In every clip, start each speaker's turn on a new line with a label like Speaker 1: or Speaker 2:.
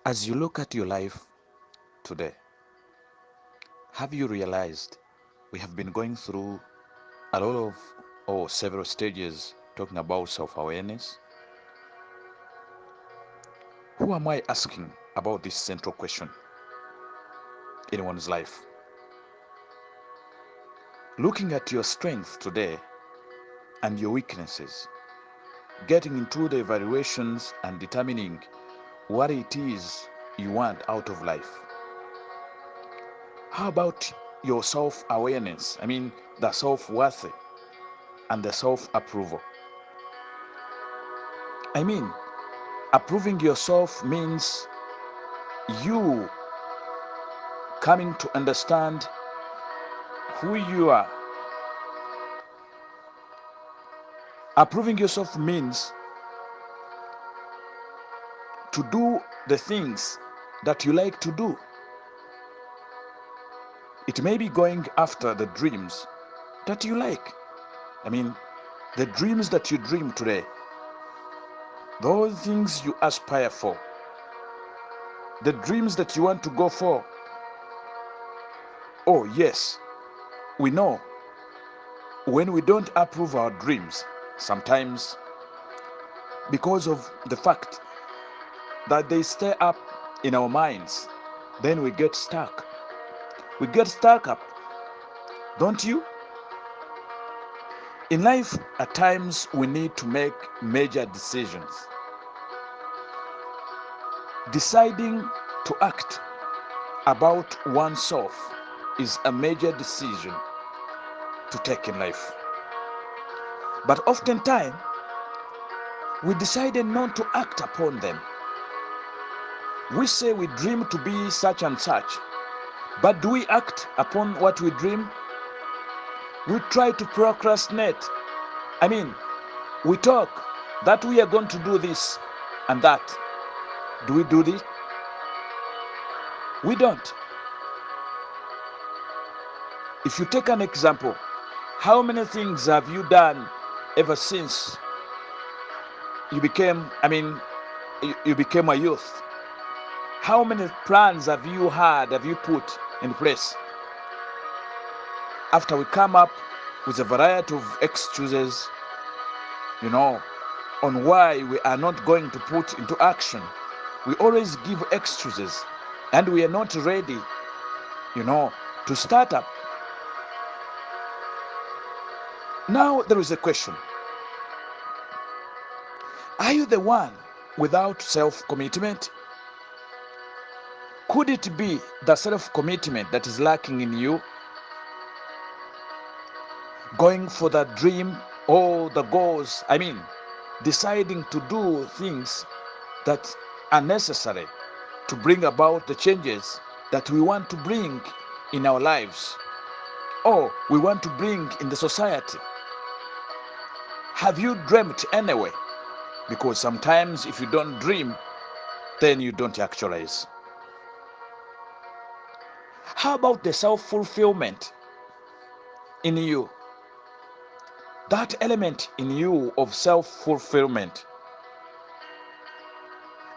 Speaker 1: As you look at your life today, have you realized we have been going through a lot of or several stages talking about self-awareness? Who am I asking about this central question in one's life? Looking at your strength today and your weaknesses, getting into the evaluations and determining what it is you want out of life. How about your self-awareness? I mean, the self-worth and the self-approval. I mean, approving yourself means you coming to understand who you are. Approving yourself means to do the things that you like to do. It may be going after the dreams that you like. I mean, the dreams that you dream today, those things you aspire for, the dreams that you want to go for. Oh, yes, we know when we don't approve our dreams, sometimes because of the fact that they stay up in our minds, then we get stuck. We get stuck up, don't you? In life, at times, we need to make major decisions. Deciding to act about oneself is a major decision to take in life. But oftentimes, we decided not to act upon them. We say we dream to be such and such, but do we act upon what we dream? We try to procrastinate. I mean, we talk that we are going to do this and that. Do we do this? We don't. If you take an example, how many things have you done ever since you became, you became a youth? How many plans have you had, have you put in place? After we come up with a variety of excuses, you know, on why we are not going to put into action, we always give excuses and we are not ready, to start up. Now there is a question. Are you the one without self-commitment? Could it be the self-commitment that is lacking in you? Going for the dream or the goals, deciding to do things that are necessary to bring about the changes that we want to bring in our lives or we want to bring in the society. Have you dreamt anyway? Because sometimes if you don't dream, then you don't actualize. How about the self-fulfillment in you? That element in you of self-fulfillment.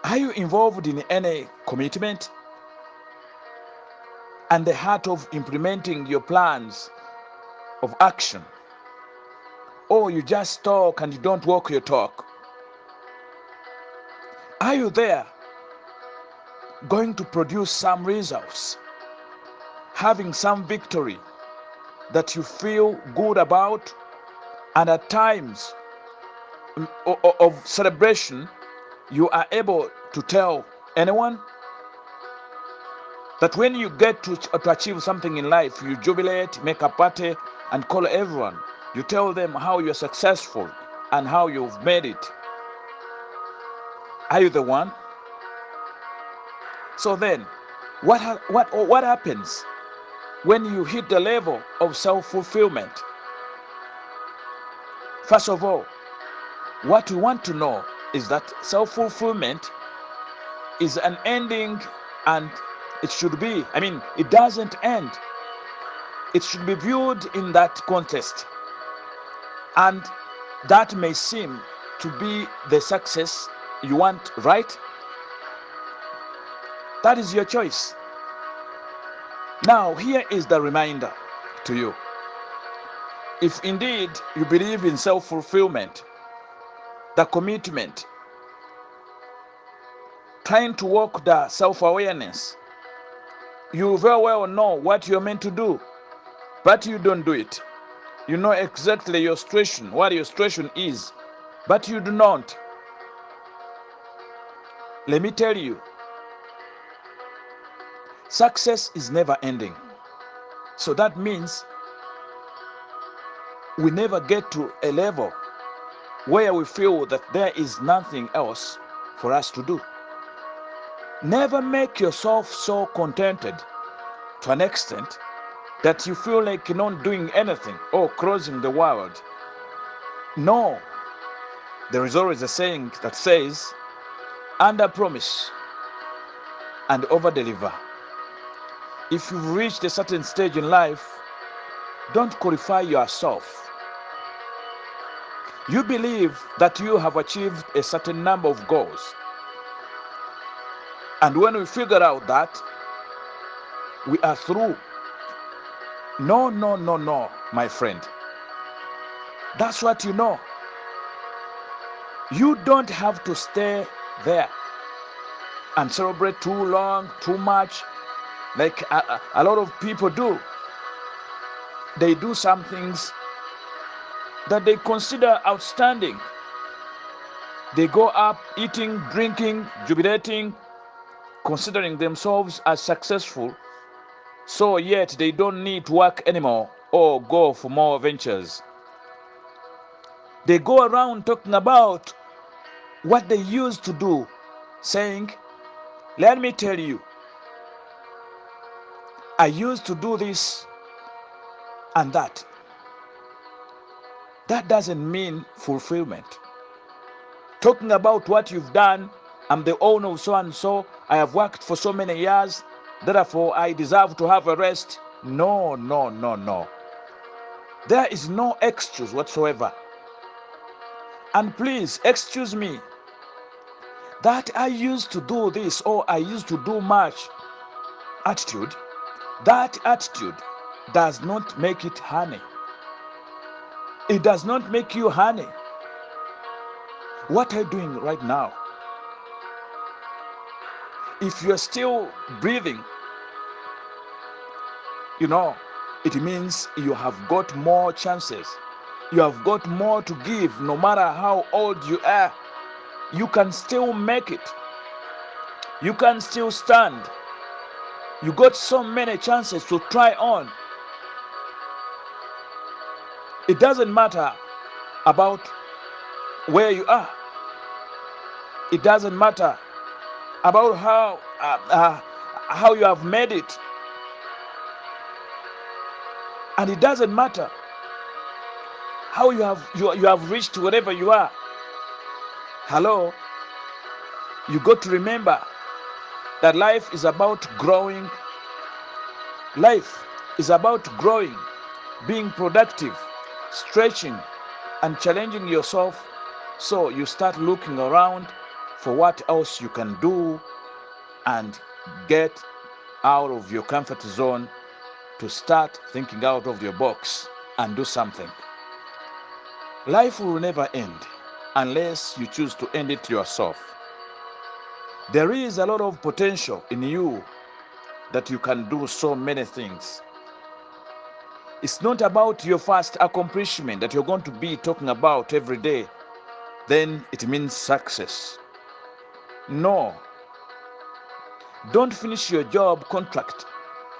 Speaker 1: Are you involved in any commitment and the heart of implementing your plans of action? Or you just talk and you don't walk your talk? Are you there going to produce some results, having some victory that you feel good about, and at times of celebration, you are able to tell anyone that when you get to achieve something in life, you jubilate, make a party, and call everyone. You tell them how you're successful and how you've made it. Are you the one? So then, what happens when you hit the level of self-fulfillment? First of all, what we want to know is that self-fulfillment is an ending, and it should be, it doesn't end. It should be viewed in that context. And that may seem to be the success you want, right? That is your choice. Now, here is the reminder to you. If indeed you believe in self-fulfillment, the commitment, trying to work the self-awareness, you very well know what you're meant to do, but you don't do it. You know exactly your situation, what your situation is, but you do not. Let me tell you, success is never ending. So that means we never get to a level where we feel that there is nothing else for us to do. Never make yourself so contented to an extent that you feel like you're not doing anything or crossing the world. No, there is always a saying that says, under promise and over deliver. If you've reached a certain stage in life, don't qualify yourself. You believe that you have achieved a certain number of goals. And when we figure out that we are through, no, no, no, no, my friend. That's what you know. You don't have to stay there and celebrate too long, too much, like a lot of people do. They do some things that they consider outstanding. They go up eating, drinking, jubilating, considering themselves as successful, so yet they don't need to work anymore or go for more ventures. They go around talking about what they used to do, saying, let me tell you, I used to do this and that. That doesn't mean fulfillment. Talking about what you've done, I'm the owner of so and so, I have worked for so many years, therefore I deserve to have a rest. No, no, no, no. There is no excuse whatsoever. And please, excuse me, that I used to do this or I used to do much attitude, that attitude does not make it honey. It does not make you honey. What are you doing right now? If you're still breathing, you know, it means you have got more chances. You have got more to give. No matter how old you are, you can still make it. You can still stand. You got so many chances to try on. It doesn't matter about where you are. It doesn't matter about how you have made it. And it doesn't matter how you have reached wherever you are. Hello, you got to remember that life is about growing. Life is about growing, being productive, stretching, and challenging yourself. So you start looking around for what else you can do and get out of your comfort zone to start thinking out of your box and do something. Life will never end unless you choose to end it yourself. There is a lot of potential in you that you can do so many things. It's not about your first accomplishment that you're going to be talking about every day. Then it means success. No. Don't finish your job contract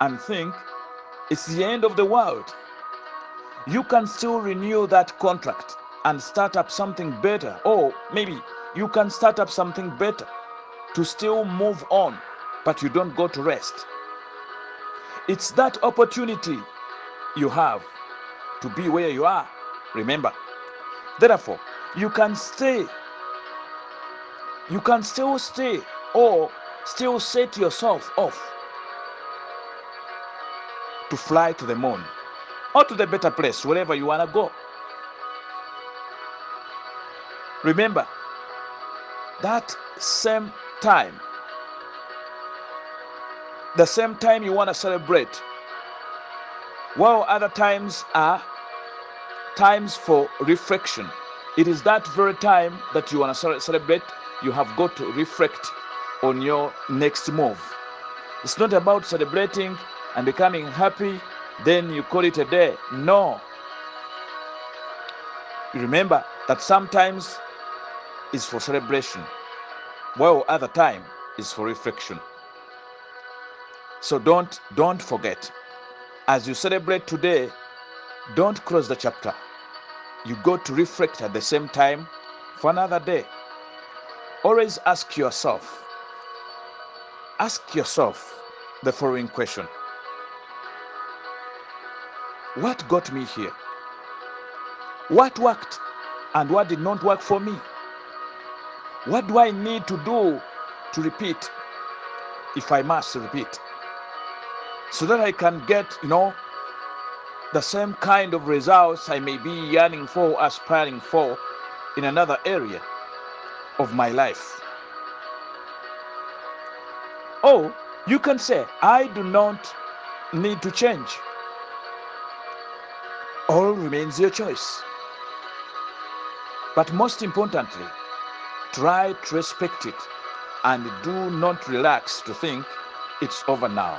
Speaker 1: and think it's the end of the world. You can still renew that contract and start up something better. Or maybe you can start up something better to still move on, but you don't go to rest. It's that opportunity you have to be where you are. Remember, therefore, you can stay. You can still stay or still set yourself off to fly to the moon or to the better place, wherever you want to go. Remember, that same time the same time you want to celebrate, while other times are times for reflection. It is that very time that you want to celebrate, you have got to reflect on your next move. It's not about celebrating and becoming happy, then you call it a day. No. Remember that sometimes is for celebration, while other time is for reflection. So don't forget. As you celebrate today, don't close the chapter. You go to reflect at the same time for another day. Always ask yourself the following question. What got me here? What worked and what did not work for me? What do I need to do to repeat, if I must repeat, so that I can get, the same kind of results I may be yearning for, aspiring for in another area of my life? Or you can say, I do not need to change. All remains your choice. But most importantly, try to respect it and do not relax to think it's over now.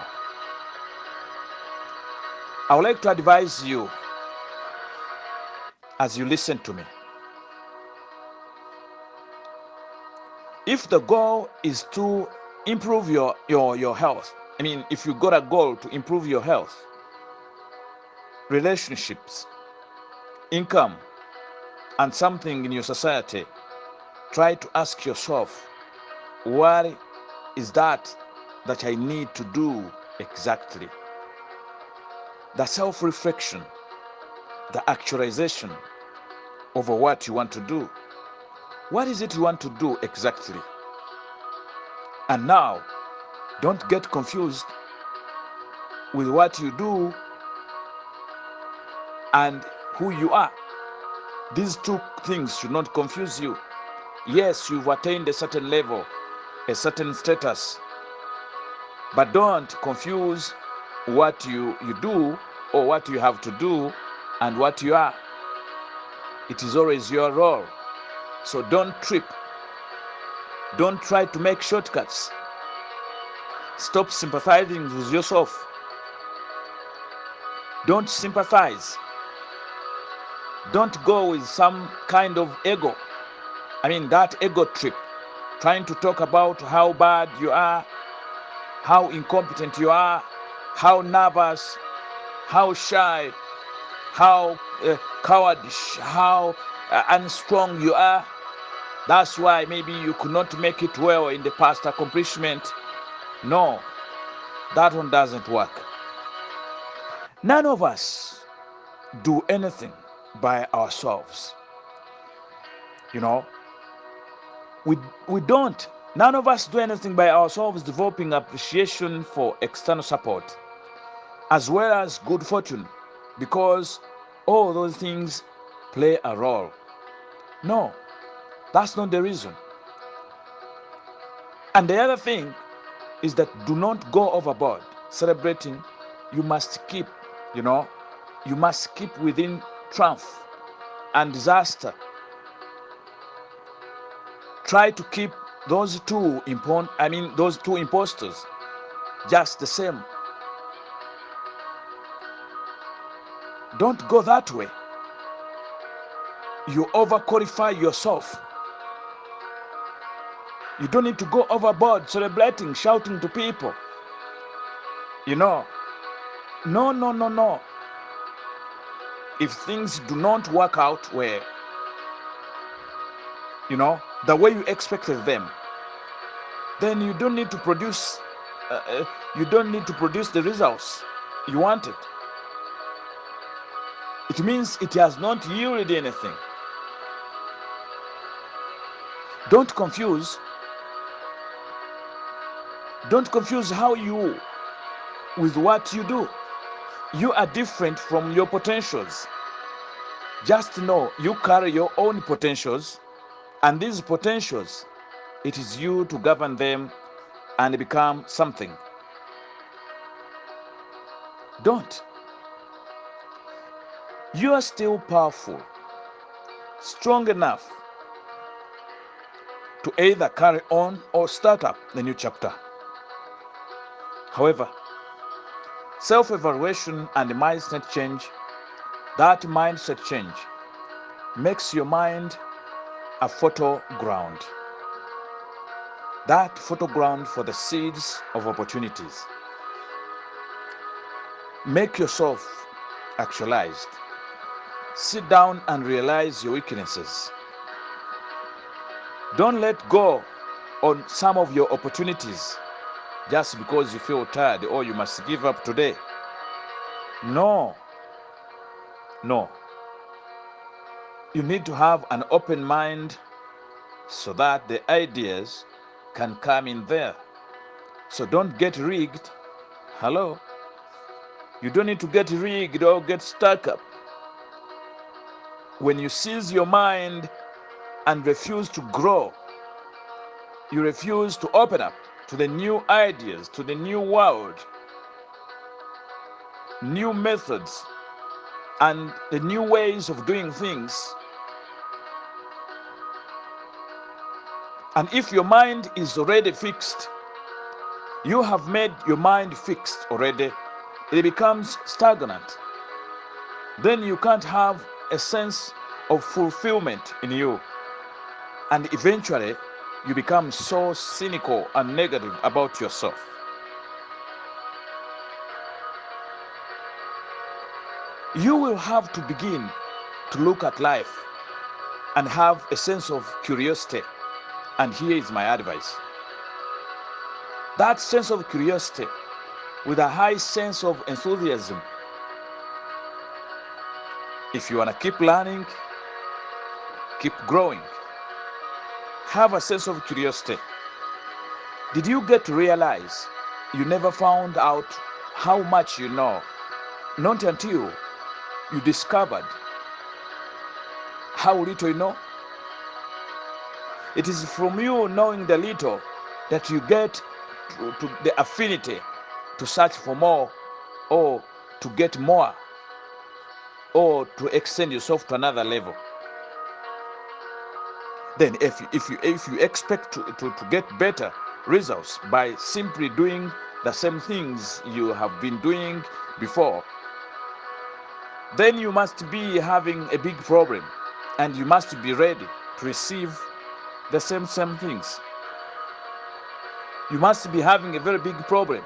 Speaker 1: I would like to advise you as you listen to me. If the goal is to improve your health, if you got a goal to improve your health, relationships, income, and something in your society, try to ask yourself, what is that I need to do exactly? The self-reflection, the actualization over what you want to do. What is it you want to do exactly? And now, don't get confused with what you do and who you are. These two things should not confuse you. Yes, you've attained a certain level, a certain status, but don't confuse what you do or what you have to do and what you are. It is always your role. So don't trip. Don't try to make shortcuts. Stop sympathizing with yourself. Don't sympathize. Don't go with some kind of ego. That ego trip. Trying to talk about how bad you are, how incompetent you are, how nervous, how shy, how cowardish, how unstrong you are. That's why maybe you could not make it well in the past accomplishment. No, that one doesn't work. None of us do anything by ourselves. We don't. None of us do anything by ourselves, developing appreciation for external support as well as good fortune, because all those things play a role. No, that's not the reason. And the other thing is that do not go overboard. Celebrating, you must keep, you must keep within triumph and disaster. Try to keep those two imposters just the same. Don't go that way. You overqualify yourself. You don't need to go overboard celebrating, shouting to people. No. If things do not work out where, the way you expected them, then you don't need to produce the results you wanted. It means it has not yielded anything. Don't confuse how you with what you do. You are different from your potentials. Just know you carry your own potentials, and these potentials, it is you to govern them and become something. Don't. You are still powerful, strong enough to either carry on or start up the new chapter. However, self-evaluation and that mindset change makes your mind a fertile ground. That fertile ground for the seeds of opportunities. Make yourself actualized. Sit down and realize your weaknesses. Don't let go on some of your opportunities just because you feel tired or you must give up today. No. No. You need to have an open mind so that the ideas can come in there. So don't get rigged. Hello? You don't need to get rigged or get stuck up. When you seize your mind and refuse to grow, you refuse to open up to the new ideas, to the new world, new methods, and the new ways of doing things. And if your mind is already fixed, you have made your mind fixed already, it becomes stagnant. Then you can't have a sense of fulfillment in you. And eventually, you become so cynical and negative about yourself. You will have to begin to look at life and have a sense of curiosity. And here is my advice. That sense of curiosity with a high sense of enthusiasm. If you want to keep learning, keep growing, have a sense of curiosity. Did you get to realize you never found out how much you know? Not until you discovered how little you know. It is from you knowing the little that you get to the affinity to search for more, or to get more, or to extend yourself to another level. Then if you expect to get better results by simply doing the same things you have been doing before, then you must be having a big problem, and you must be ready to receive the same things. You must be having a very big problem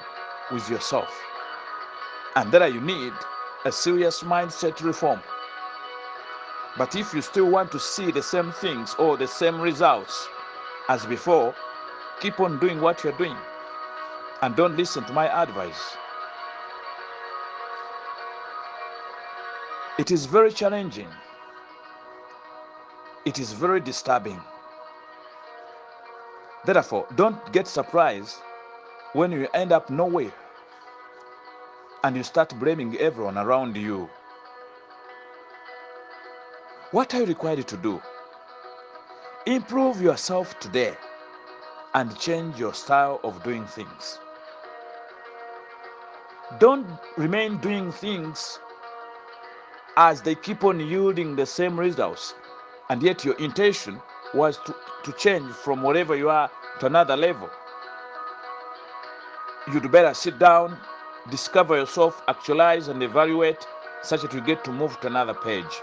Speaker 1: with yourself, and then you need a serious mindset reform. But if you still want to see the same things or the same results as before, keep on doing what you're doing and don't listen to my advice. It is very challenging. It is very disturbing. Therefore, don't get surprised when you end up nowhere and you start blaming everyone around you. What are you required to do? Improve yourself today and change your style of doing things. Don't remain doing things as they keep on yielding the same results, and yet your intention was to change from wherever you are to another level. You'd better sit down, discover yourself, actualize and evaluate, such that you get to move to another page.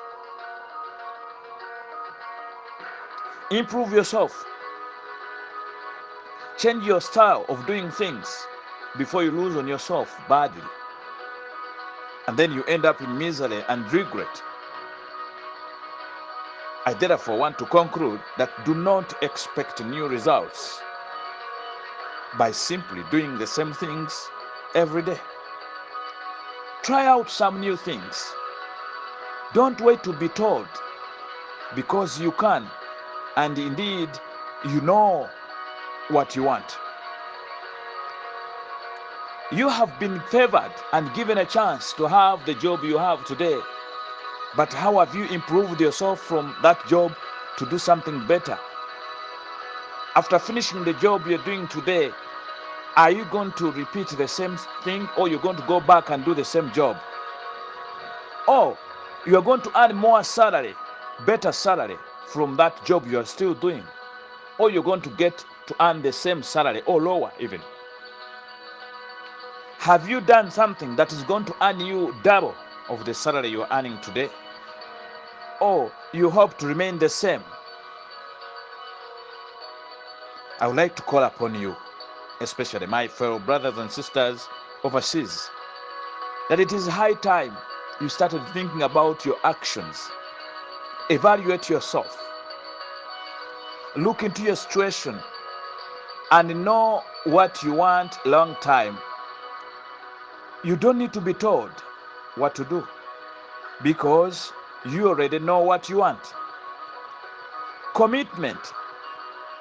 Speaker 1: Improve yourself. Change your style of doing things before you lose on yourself badly. And then you end up in misery and regret. I therefore want to conclude that do not expect new results by simply doing the same things every day. Try out some new things. Don't wait to be told, because you can, and indeed you know what you want. You have been favored and given a chance to have the job you have today, but how have you improved yourself from that job to do something better? After finishing the job you're doing today, Are you going to repeat the same thing, or you're going to go back and do the same job? Or you're going to earn more salary, better salary from that job you are still doing? Or you're going to get to earn the same salary or lower even? Have you done something that is going to earn you double of the salary you're earning today? Or you hope to remain the same? I would like to call upon you, especially my fellow brothers and sisters overseas, that it is high time you started thinking about your actions. Evaluate yourself. Look into your situation and know what you want long time. You don't need to be told what to do because you already know what you want. Commitment,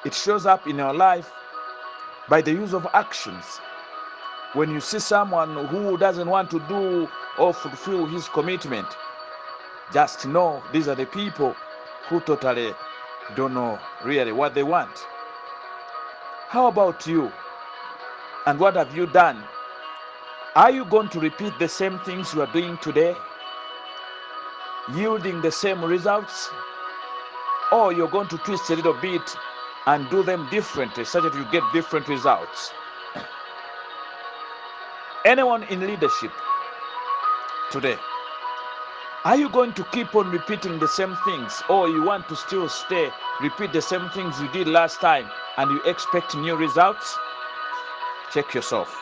Speaker 1: it shows up in your life by the use of actions. When you see someone who doesn't want to do or fulfill his commitment, just know these are the people who totally don't know really what they want. How about you? And what have you done? Are you going to repeat the same things you are doing today, yielding the same results? Or you're going to twist a little bit and do them differently so that you get different results? Anyone in leadership today, are you going to keep on repeating the same things, or you want to still repeat the same things you did last time and you expect new results? Check yourself.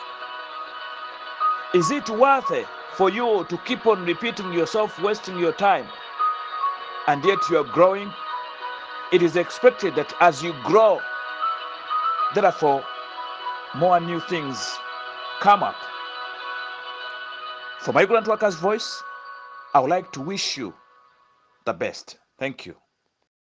Speaker 1: Is it worth it for you to keep on repeating yourself, wasting your time, and yet you are growing? It is expected that as you grow, therefore, more new things come up. For Migrant Workers Voice, I would like to wish you the best. Thank you.